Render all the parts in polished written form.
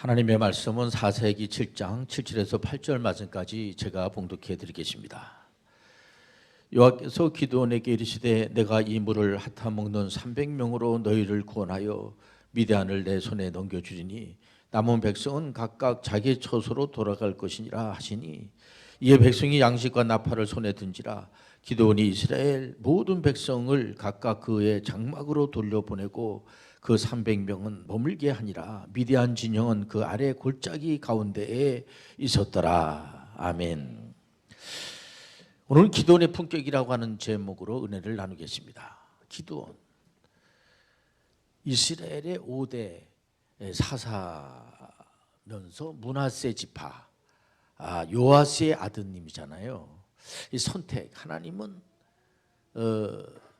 하나님의 말씀은 사사기 7장 7절에서 8절 말씀까지 제가 봉독해 드리겠습니다. 여호와께서 기드온에게 이르시되 내가 이 물을 핫아 먹는 300명으로 너희를 구원하여 미디안을 내 손에 넘겨주리니 남은 백성은 각각 자기 처소로 돌아갈 것이니라 하시니 이에 백성이 양식과 나팔을 손에 든지라. 기드온이 이스라엘 모든 백성을 각각 그의 장막으로 돌려보내고 그 300명은 머물게 하니라. 미디안 진영은 그 아래 골짜기 가운데에 있었더라. 아멘. 오늘 기드온의 품격이라고 하는 제목으로 은혜를 나누겠습니다. 기드온, 이스라엘의 5대 사사면서 므낫세 지파, 요아스의 아드님이잖아요. 이 선택, 하나님은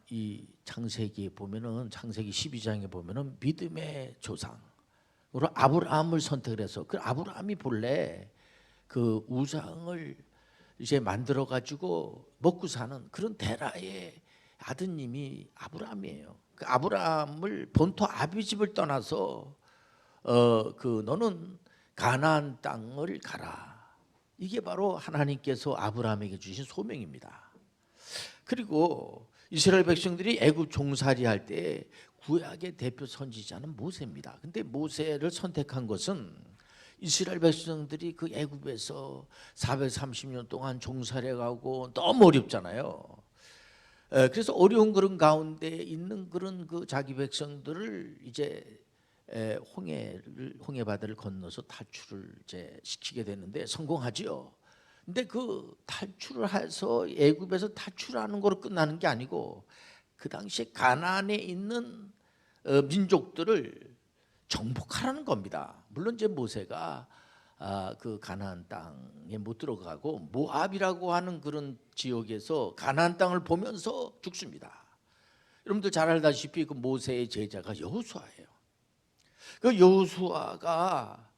이 창세기에 보면은, 창세기 12장에 보면은 믿음의 조상으로 아브라함을 선택을 해서, 그 아브라함이 본래 그 우상을 이제 만들어 가지고 먹고 사는 그런 데라의 아드님이 아브라함이에요. 그 아브라함을 본토 아비집을 떠나서 너는 가나안 땅을 가라. 이게 바로 하나님께서 아브라함에게 주신 소명입니다. 그리고 이스라엘 백성들이 애굽 종살이 할 때 구약의 대표 선지자는 모세입니다. 근데 모세를 선택한 것은 이스라엘 백성들이 그 애굽에서 430년 동안 종살이 가고 너무 어렵잖아요. 그래서 어려운 그런 가운데 있는 그런 그 자기 백성들을 이제 홍해바다를 건너서 탈출을 이제 시키게 되는데 성공하지요. 근데 그 탈출을 해서 애굽에서 탈출하는 거로 끝나는 게 아니고 그 당시에 가나안에 있는 민족들을 정복하라는 겁니다. 물론 이제 모세가 그 가나안 땅에 못 들어가고 모압이라고 하는 그런 지역에서 가나안 땅을 보면서 죽습니다. 여러분들 잘 알다시피 그 모세의 제자가 여호수아예요. 그 여호수아가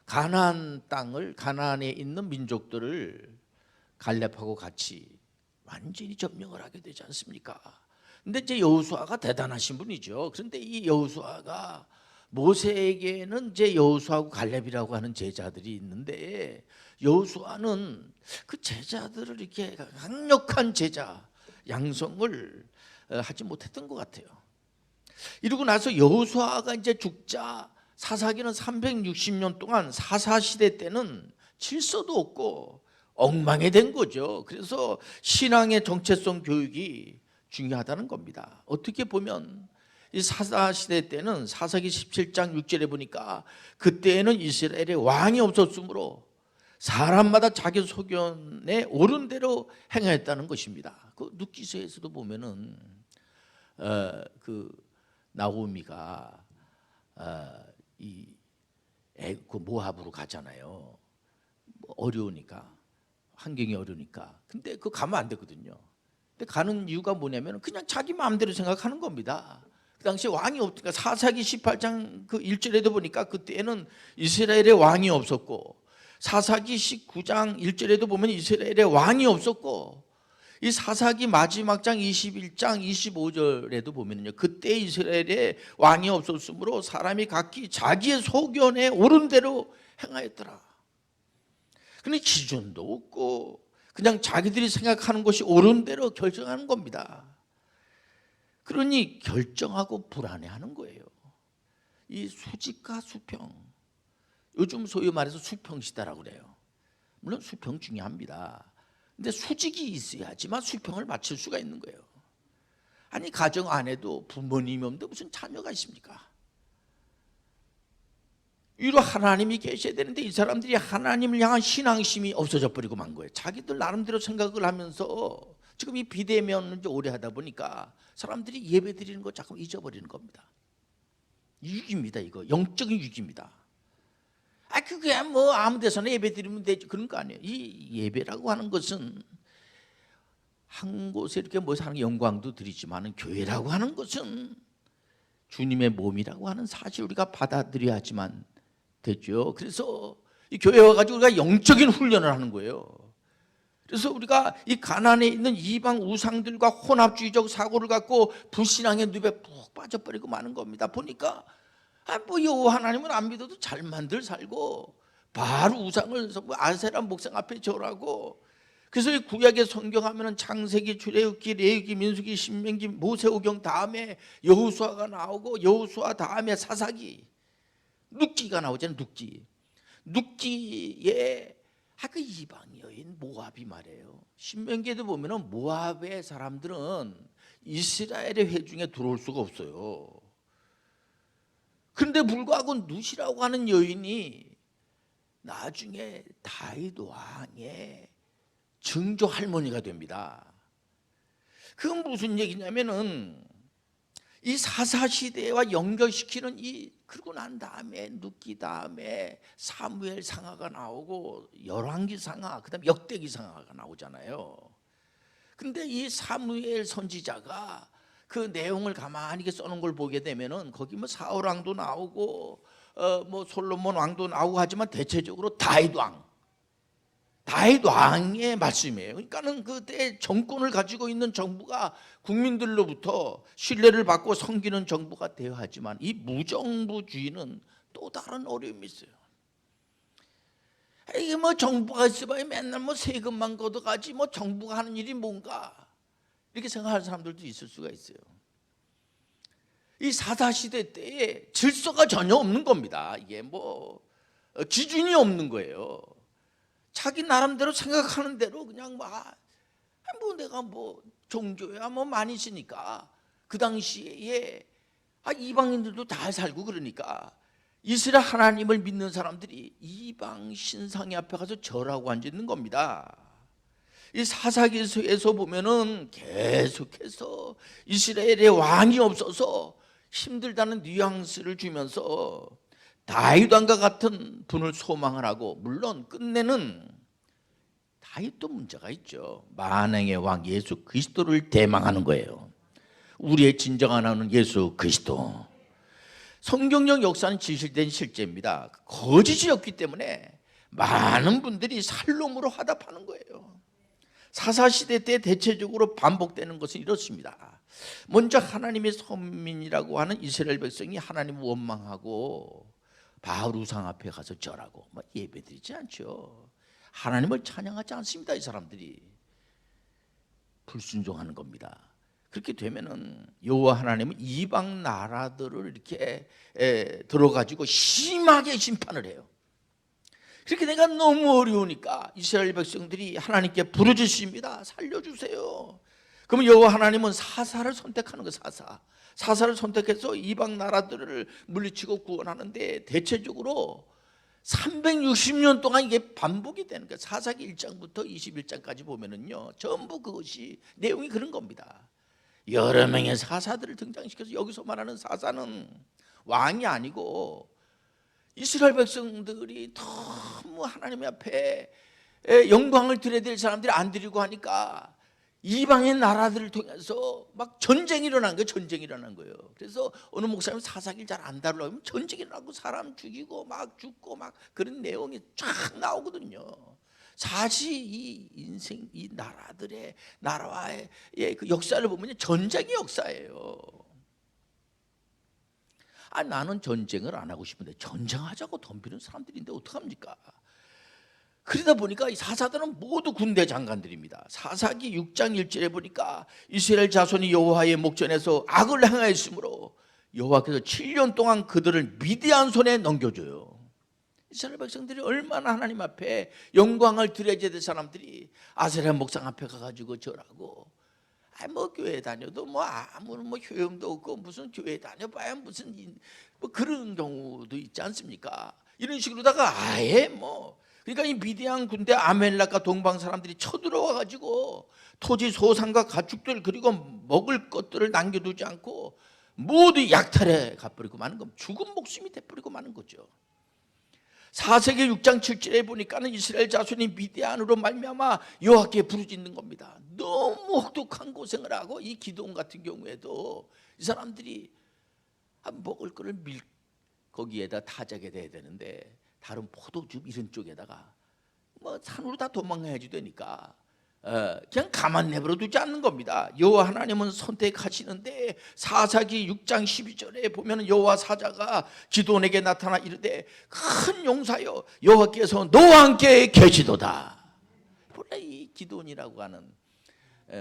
가나안 땅을, 가나안에 있는 민족들을 갈렙하고 같이 완전히 점령을 하게 되지 않습니까? 근데 이제 여호수아가 대단하신 분이죠. 그런데 이 여호수아가, 모세에게는 이제 여호수아하고 갈렙이라고 하는 제자들이 있는데 여호수아는 그 제자들을 이렇게 강력한 제자 양성을 하지 못했던 것 같아요. 이러고 나서 여호수아가 이제 죽자 사사기는 360년 동안 사사시대 때는 질서도 없고 엉망이 된 거죠. 그래서 신앙의 정체성 교육이 중요하다는 겁니다. 어떻게 보면 이 사사시대 때는 사사기 17장 6절에 보니까 그때에는 이스라엘에 왕이 없었으므로 사람마다 자기 소견에 옳은 대로 행하였다는 것입니다. 그 룻기서에서도 보면은 그 나오미가 그 모압으로 가잖아요. 어려우니까, 환경이 어려우니까. 근데 그 가면 안 되거든요. 근데 가는 이유가 뭐냐면 그냥 자기 마음대로 생각하는 겁니다. 그 당시에 왕이 없으니까 사사기 18장 그 1절에도 보니까 그때는 이스라엘에 왕이 없었고, 사사기 19장 1절에도 보면 이스라엘에 왕이 없었고, 이 사사기 마지막 장 21장 25절에도 보면요, 그때 이스라엘에 왕이 없었으므로 사람이 각기 자기의 소견에 옳은 대로 행하였더라. 근데 기준도 없고 그냥 자기들이 생각하는 것이 옳은 대로 결정하는 겁니다. 그러니 결정하고 불안해하는 거예요. 이 수직과 수평, 요즘 소위 말해서 수평시대라고 그래요. 물론 수평 중요합니다. 근데 수직이 있어야지만 수평을 맞출 수가 있는 거예요. 아니, 가정 안에도 부모님이 없는데 무슨 자녀가 있습니까? 위로 하나님이 계셔야 되는데 이 사람들이 하나님을 향한 신앙심이 없어져 버리고 만 거예요. 자기들 나름대로 생각을 하면서 지금 이 비대면을 오래 하다 보니까 사람들이 예배 드리는 거 자꾸 잊어버리는 겁니다. 유익입니다. 이거 영적인 유익입니다. 그게 뭐 아무 데서나 예배 드리면 되지, 그런 거 아니에요. 이 예배라고 하는 것은 한 곳에 이렇게 모여서 하는 영광도 드리지만 교회라고 하는 것은 주님의 몸이라고 하는 사실 우리가 받아들여야지만 되죠. 그래서 이 교회에 와가지고 우리가 영적인 훈련을 하는 거예요. 그래서 우리가 이 가나안에 있는 이방 우상들과 혼합주의적 사고를 갖고 불신앙의 늪에 푹 빠져버리고 마는 겁니다. 보니까 뭐 여호와 하나님은 안 믿어도 잘만들 살고 바로 우상을 아세라 목상 앞에 절하고. 그래서 이 구약의 성경하면은 창세기, 출애굽기, 레위기, 민수기, 신명기, 모세오경 다음에 여호수아가 나오고 여호수아 다음에 사사기, 룻기가 나오잖아요. 룻기에 그 이방 여인 모압이 말이에요. 신명기에도 보면은 모압의 사람들은 이스라엘의 회중에 들어올 수가 없어요. 그런데 불구하고 룻이라고 하는 여인이 나중에 다윗 왕의 증조 할머니가 됩니다. 그건 무슨 얘기냐면은 이 사사시대와 연결시키는 그러고 난 다음에 룻기 다음에 사무엘 상하가 나오고 열왕기 상하, 그다음에 역대기 상하가 나오잖아요. 근데 이 사무엘 선지자가 그 내용을 가만히 써놓은 걸 보게 되면은 거기 뭐 사울 왕도 나오고 뭐 솔로몬 왕도 나오고 하지만 대체적으로 다윗 왕의 말씀이에요. 그러니까는 그때 정권을 가지고 있는 정부가 국민들로부터 신뢰를 받고 섬기는 정부가 되어야 하지만 이 무정부주의는 또 다른 어려움이 있어요. 이게 뭐 정부가 있어봐야 맨날 뭐 세금만 걷어가지 뭐 정부가 하는 일이 뭔가 이렇게 생각하는 사람들도 있을 수가 있어요. 이 사사시대 때에 질서가 전혀 없는 겁니다. 이게 뭐 기준이 없는 거예요. 자기 나름대로 생각하는 대로 그냥 뭐 내가 뭐 종교야 뭐 많이 있으니까 그 당시에 이방인들도 다 살고 그러니까 이스라엘 하나님을 믿는 사람들이 이방 신상의 앞에 가서 절하고 앉아 있는 겁니다. 이 사사기에서 보면은 계속해서 이스라엘의 왕이 없어서 힘들다는 뉘앙스를 주면서 다윗 왕과 같은 분을 소망을 하고, 물론 끝내는 다윗도 문제가 있죠. 만왕의 왕 예수 그리스도를 대망하는 거예요. 우리의 진정한 하나는 예수 그리스도. 성경적 역사는 진실된 실제입니다. 거짓이었기 때문에 많은 분들이 살롱으로 화답하는 거예요. 사사시대 때 대체적으로 반복되는 것은 이렇습니다. 먼저 하나님의 선민이라고 하는 이스라엘 백성이 하나님을 원망하고 바알 우상 앞에 가서 절하고 예배드리지 않죠. 하나님을 찬양하지 않습니다. 이 사람들이 불순종하는 겁니다. 그렇게 되면은 여호와 하나님은 이방 나라들을 이렇게 들어가지고 심하게 심판을 해요. 그렇게 내가 너무 어려우니까 이스라엘 백성들이 하나님께 부르짖습니다. 살려주세요. 그러면 여호와 하나님은 사사를 선택하는 거예요. 사사를 선택해서 이방 나라들을 물리치고 구원하는데 대체적으로 360년 동안 이게 반복이 되는 거예요. 사사기 1장부터 21장까지 보면은요, 전부 그것이 내용이 그런 겁니다. 여러 명의 사사들을 등장시켜서 여기서 말하는 사사는 왕이 아니고 이스라엘 백성들이 너무 하나님 앞에 영광을 드려야 될 사람들이 안 드리고 하니까 이방의 나라들을 통해서 막 전쟁이 일어난 거예요. 그래서 어느 목사님 사사기를 잘 안 다루려고 하면 전쟁이 일어나고 사람 죽이고 막 죽고 막 그런 내용이 쫙 나오거든요. 사실 이 인생, 이 나라와의 그 역사를 보면 전쟁의 역사예요. 나는 전쟁을 안 하고 싶은데 전쟁하자고 덤비는 사람들인데 어떡합니까? 그러다 보니까 이 사사들은 모두 군대 장관들입니다. 사사기 6장 1절에 보니까 이스라엘 자손이 여호와의 목전에서 악을 행하였으므로 여호와께서 7년 동안 그들을 미디안 손에 넘겨줘요. 이스라엘 백성들이 얼마나 하나님 앞에 영광을 드려야 될 사람들이 아세라 목상 앞에 가가지고 절하고, 뭐 교회 다녀도 뭐 아무런 뭐 효용도 없고 무슨 교회 다녀봐야 무슨 뭐 그런 경우도 있지 않습니까? 이런 식으로다가 아예 뭐, 그러니까 이 미디안 군대 아멜렉과 동방 사람들이 쳐들어와 가지고 토지 소산과 가축들 그리고 먹을 것들을 남겨두지 않고 모두 약탈해 가버리고 마는 거, 죽은 목숨이 돼버리고 마는 거죠. 사세기 6장 7절에 보니까는 이스라엘 자손이 미디안으로 말미암아 여호와께 부르짖는 겁니다. 너무 혹독한 고생을 하고, 이 기드온 같은 경우에도 이 사람들이 먹을 거를 거기에다 타작에 대야 되는데 다른 포도즙 이런 쪽에다가 뭐 산으로 다 도망가야지 되니까 그냥 가만 내버려 두지 않는 겁니다. 여호와 하나님은 선택하시는데 사사기 6장 12절에 보면 여호와 사자가 기드온에게 나타나 이르되 큰 용사여 여호와께서 너와 함께 계시도다. 원래 이 기드온이라고 하는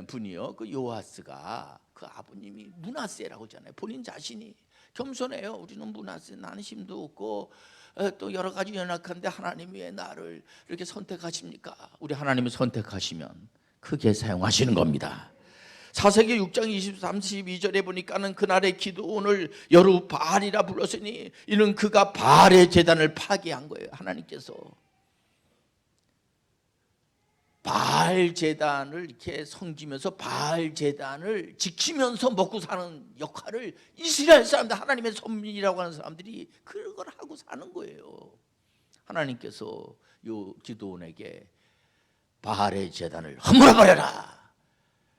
분이요, 그 요아스가 그 아버님이 므낫세라고 하잖아요. 본인 자신이 겸손해요. 우리는 므낫세, 나는 힘도 없고 또 여러 가지 연약한데 하나님이 왜 나를 이렇게 선택하십니까? 우리 하나님이 선택하시면 크게 사용하시는 겁니다. 사사기 6장 23, 32절에 보니까는 그날의 기드온을 여루바알이라 불렀으니 이는 그가 바알의 제단을 파괴한 거예요. 하나님께서 바알 제단을 이렇게 섬기면서 바알 제단을 지키면서 먹고 사는 역할을 이스라엘 사람들, 하나님의 선민이라고 하는 사람들이 그걸 하고 사는 거예요. 하나님께서 요 기드온에게 바알의 제단을 허물어버려라.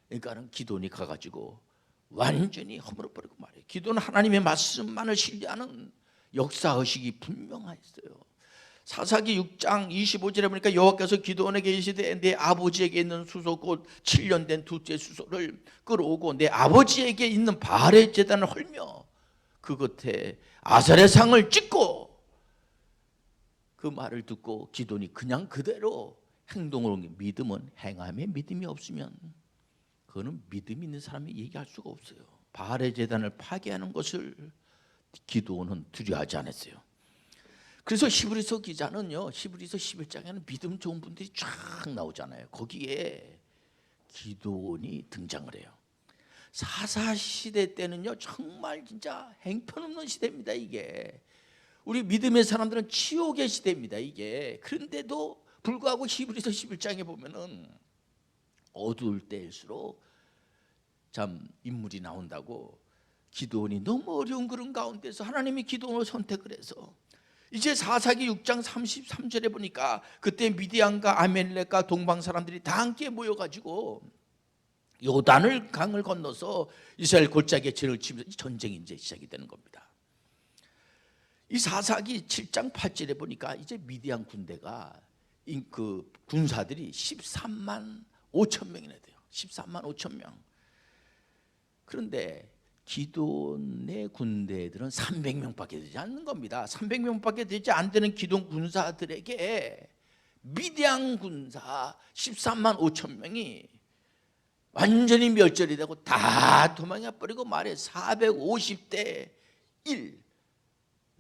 그러니까는 기드온이 가가지고 완전히 허물어버리고 말이에요. 기드온은 하나님의 말씀만을 신뢰하는 역사의식이 분명했어요. 사사기 6장 25절에 보니까 여호와께서 기드온에게 이르시되 내 아버지에게 있는 수소 곧 7년 된 두째 수소를 끌어오고 내 아버지에게 있는 바알의 제단을 헐며 그 겉에 아셀의 상을 찍고, 그 말을 듣고 기드온이 그냥 그대로 행동을 옮겨. 믿음은 행함에 믿음이 없으면 그거는 믿음이 있는 사람이 얘기할 수가 없어요. 바알의 제단을 파괴하는 것을 기드온은 두려워하지 않았어요. 그래서 히브리서 기자는요, 히브리서 11장에는 믿음 좋은 분들이 쫙 나오잖아요. 거기에 기드온이 등장을 해요. 사사시대 때는요 정말 진짜 행편없는 시대입니다. 이게 우리 믿음의 사람들은 치욕의 시대입니다. 이게 그런데도 불구하고 히브리서 11장에 보면은 어두울 때일수록 참 인물이 나온다고. 기드온이 너무 어려운 그런 가운데서 하나님이 기드온을 선택을 해서 이제 사사기 6장 33절에 보니까 그때 미디안과 아멜렉과 동방 사람들이 다 함께 모여가지고 요단을 강을 건너서 이스라엘 골짜기에 진을 치면서 전쟁이 이제 시작이 되는 겁니다. 이 사사기 7장 8절에 보니까 이제 미디안 군대가 그 군사들이 13만 5천 명이나 돼요. 13만 5천 명. 그런데 기드온의 군대들은 300명밖에 되지 않는 겁니다. 300명밖에 되지 않는 기드온 군사들에게 미디안 군사 13만 5천 명이 완전히 멸절이 되고 다 도망가버리고 말해 450대 1.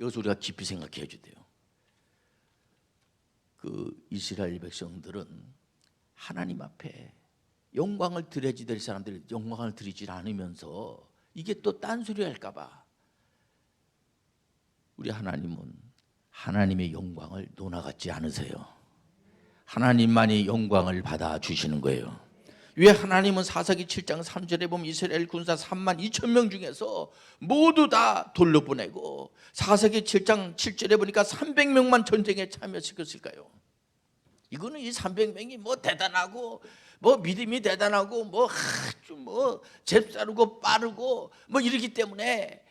여기서 우리가 깊이 생각해 줘야 돼요. 그 이스라엘 백성들은 하나님 앞에 영광을 드려야지 될 사람들이 영광을 드리지 않으면서 이게 또 딴소리 할까 봐 우리 하나님은 하나님의 영광을 논하지 않으세요. 하나님만이 영광을 받아 주시는 거예요. 왜 하나님은 사사기 7장 3절에 보면 이스라엘 군사 3만 2천 명 중에서 모두 다 돌려보내고 사사기 7장 7절에 보니까 300명만 전쟁에 참여시켰을까요? 이거는 이 300명이 뭐 대단하고 뭐 믿음이 대단하고 뭐 아주 뭐 잽싸르고 빠르고 뭐 이러기 때문에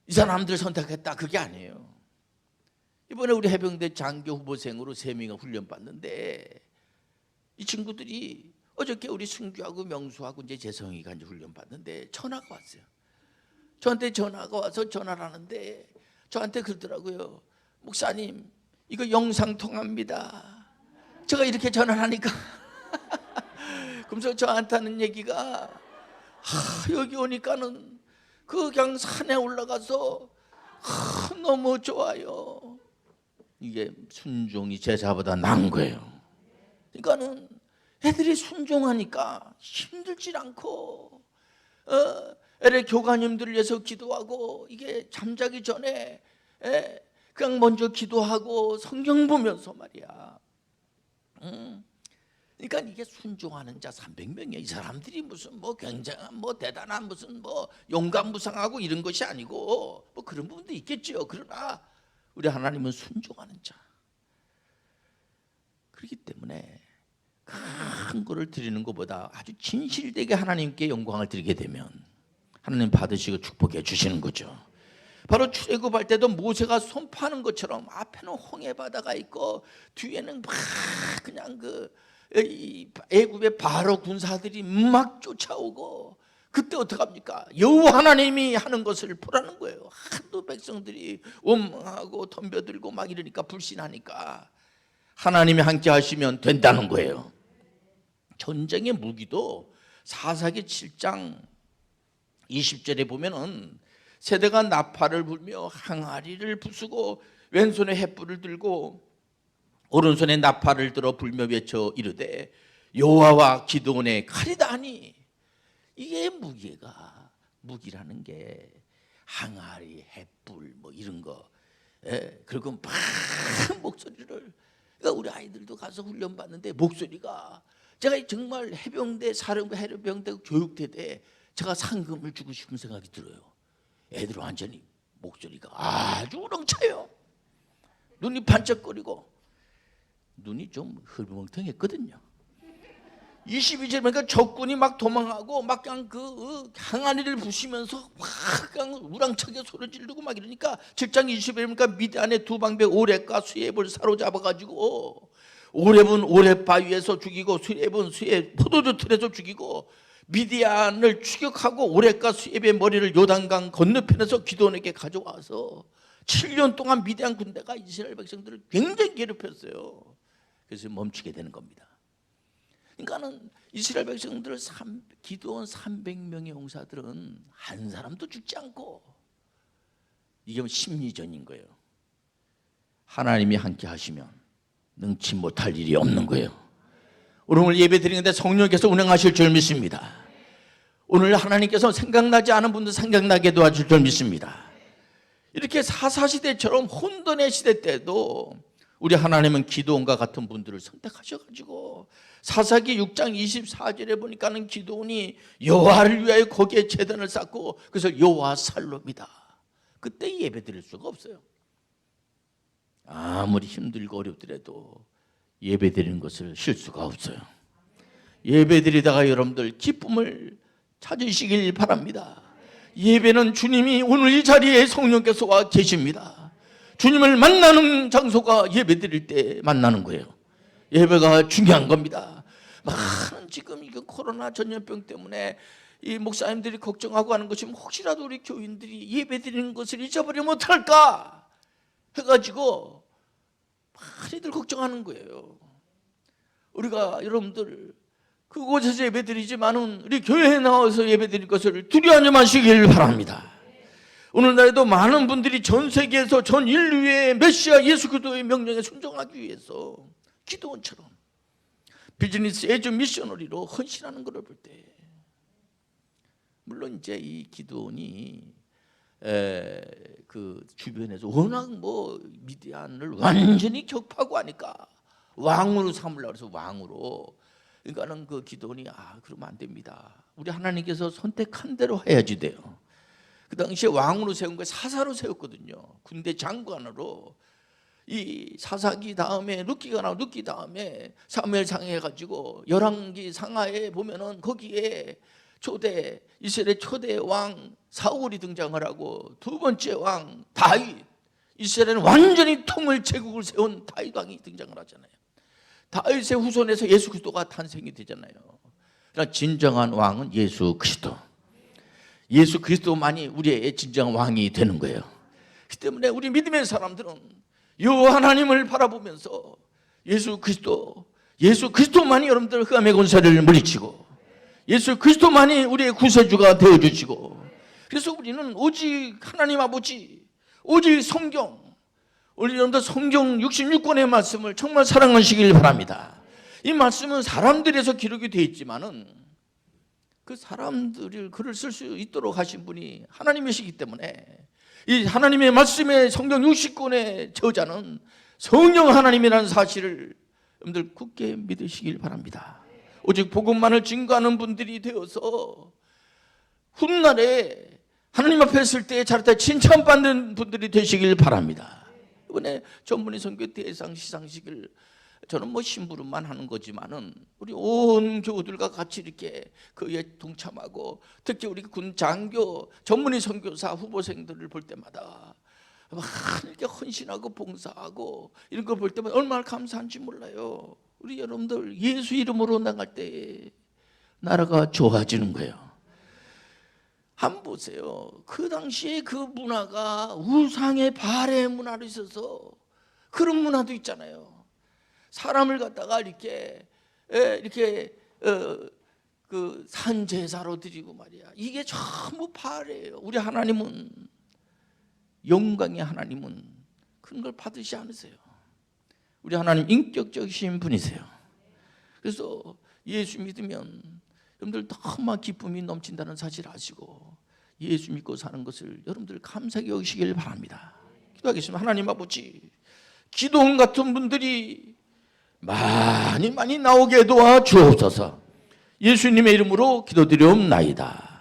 이 사람들 선택했다, 그게 아니에요. 이번에 우리 해병대 장교 후보생으로 3명이 훈련 받는데 이 친구들이 어저께 우리 승주하고 명수하고 이제 재성이가 이제 훈련 받는데 전화가 왔어요. 저한테 전화가 와서 전화를 하는데 저한테 그러더라고요. 목사님, 이거 영상 통화입니다. 제가 이렇게 전화를 하니까 그러면서 저한테 하는 얘기가 여기 오니까는 그 그냥 산에 올라가서 너무 좋아요. 이게 순종이 제사보다 나은 거예요. 그러니까는 애들이 순종하니까 힘들질 않고 애들 교관님들을 위해서 기도하고 이게 잠자기 전에 그냥 먼저 기도하고 성경 보면서 말이야. 그러니까 이게 순종하는 자 300명이야. 이 사람들이 무슨 뭐 굉장한 뭐 대단한 무슨 뭐 용감무상하고 이런 것이 아니고 뭐 그런 부분도 있겠죠. 그러나 우리 하나님은 순종하는 자. 그렇기 때문에 큰 거를 드리는 것보다 아주 진실되게 하나님께 영광을 드리게 되면 하나님 받으시고 축복해 주시는 거죠. 바로 출애굽할 때도 모세가 선포하는 것처럼 앞에는 홍해 바다가 있고 뒤에는 막 그냥 그 애굽의 바로 군사들이 막 쫓아오고, 그때 어떡합니까? 여호와 하나님이 하는 것을 보라는 거예요. 하도 백성들이 원망하고 덤벼들고 막 이러니까, 불신하니까 하나님이 함께 하시면 된다는 거예요. 전쟁의 무기도 사사기 7장 20절에 보면은 세대가 나팔을 불며 항아리를 부수고 왼손에 횃불을 들고 오른손에 나팔을 들어 불며 외쳐 이르되 여호와와 기드온의 칼이다 하니, 이게 무기라는 게 항아리, 횃불 뭐 이런 거. 그리고 막 목소리를, 그러니까 우리 아이들도 가서 훈련 받는데 목소리가, 제가 정말 해병대 사령부 해병대 교육대 때 제가 상금을 주고 싶은 생각이 들어요. 애들 완전히 목소리가 아주 우렁차요. 눈이 반짝거리고, 눈이 좀 흐리멍텅했거든요. 22절 보니까 적군이 막 도망하고 막 그냥 그 항아리를 부시면서 막 그냥 우랑차게 소리 지르고 막 이러니까 7장 20절에 보니까 미디안의 두 방백 오렙과 수엡을 사로잡아가지고, 오렙은 오렙 바위에서 죽이고 수엡은 수엡 포도주 틀에서 죽이고, 미디안을 추격하고 오렙과 수엡의 머리를 요단강 건너편에서 기드온에게 가져와서 7년 동안 미디안 군대가 이스라엘 백성들을 굉장히 괴롭혔어요. 그래서 멈추게 되는 겁니다. 그러니까는 이스라엘 백성들 기드온 300명의 용사들은 한 사람도 죽지 않고, 이게 심리전인 거예요. 하나님이 함께 하시면 능치 못할 일이 없는 거예요. 오늘 예배 드리는데 성령께서 운행하실 줄 믿습니다. 오늘 하나님께서 생각나지 않은 분들 생각나게 도와줄 줄 믿습니다. 이렇게 사사시대처럼 혼돈의 시대 때도 우리 하나님은 기드온과 같은 분들을 선택하셔가지고, 사사기 6장 24절에 보니까는 기드온이 여호와를 위하여 거기에 제단을 쌓고, 그래서 여호와 살로입니다. 그때 예배 드릴 수가 없어요. 아무리 힘들고 어렵더라도 예배 드리는 것을 쉴 수가 없어요. 예배 드리다가 여러분들 기쁨을 찾으시길 바랍니다. 예배는 주님이 오늘 이 자리에 성령께서 와 계십니다. 주님을 만나는 장소가 예배 드릴 때 만나는 거예요. 예배가 중요한 겁니다. 많은 지금 이거 코로나 전염병 때문에 이 목사님들이 걱정하고 하는 것이, 혹시라도 우리 교인들이 예배 드리는 것을 잊어버리면 어떡할까 해가지고 많이들 걱정하는 거예요. 우리가 여러분들 그곳에서 예배 드리지만은 우리 교회에 나와서 예배 드릴 것을 두려워하지 마시길 바랍니다. 오늘날에도 많은 분들이 전 세계에서 전 인류의 메시아 예수 그리스도의 명령에 순종하기 위해서 기드온처럼 비즈니스 에즈 미셔너리로 헌신하는 것을 볼 때, 물론 이제 이 기드온이 그 주변에서 워낙 뭐 미디안을 완전히 격파하고 하니까 왕으로 삼으려고 해서 왕으로, 그러니까는 그 기드온이 그러면 안 됩니다. 우리 하나님께서 선택한 대로 해야지 돼요. 그 당시에 왕으로 세운 거 사사로 세웠거든요. 군대 장관으로. 이 사사기 다음에 룻기가 나오고, 룻기 다음에 사무엘상 해가지고 열왕기 상하에 보면은 거기에 이스라엘 초대 왕 사울이 등장을 하고, 두 번째 왕 다윗, 이스라엘은 완전히 통일 제국을 세운 다윗 왕이 등장을 하잖아요. 다윗의 후손에서 예수 그리스도가 탄생이 되잖아요. 그러나 진정한 왕은 예수 그리스도. 예수 그리스도만이 우리의 진정한 왕이 되는 거예요. 그렇기 때문에 우리 믿음의 사람들은 여호와 하나님을 바라보면서 예수 그리스도만이 여러분들 흑암의 권세를 물리치고, 예수 그리스도만이 우리의 구세주가 되어주시고, 그래서 우리는 오직 하나님 아버지, 오직 성경, 우리 여러분들 성경 66권의 말씀을 정말 사랑하시길 바랍니다. 이 말씀은 사람들에서 기록이 되어 있지만은 그 사람들이 글을 쓸 수 있도록 하신 분이 하나님이시기 때문에, 이 하나님의 말씀의 성경 60권의 저자는 성령 하나님이라는 사실을 여러분들 굳게 믿으시길 바랍니다. 오직 복음만을 증거하는 분들이 되어서 훗날에 하나님 앞에 설 때 잘했다 칭찬받는 분들이 되시길 바랍니다. 이번에 전문의 선교 대상 시상식을 저는 뭐 심부름만 하는 거지만은 우리 온 교우들과 같이 이렇게 그에 동참하고, 특히 우리 군 장교 전문의 선교사 후보생들을 볼 때마다 막 이렇게 헌신하고 봉사하고 이런 걸 볼 때마다 얼마나 감사한지 몰라요. 우리 여러분들 예수 이름으로 나갈 때 나라가 좋아지는 거예요. 한번 보세요. 그 당시에 그 문화가 우상의 발해 문화로 있어서 그런 문화도 있잖아요. 사람을 갖다가 이렇게 그 산제사로 드리고 말이야. 이게 전부 발해예요. 우리 하나님은, 영광의 하나님은 그런 걸 받으시 않으세요. 우리 하나님 인격적이신 분이세요. 그래서 예수 믿으면 여러분들 너무 기쁨이 넘친다는 사실을 아시고 예수 믿고 사는 것을 여러분들 감사하게 여기시길 바랍니다. 기도하겠습니다. 하나님 아버지, 기도원 같은 분들이 많이 나오게 도와 주옵소서. 예수님의 이름으로 기도드리옵나이다.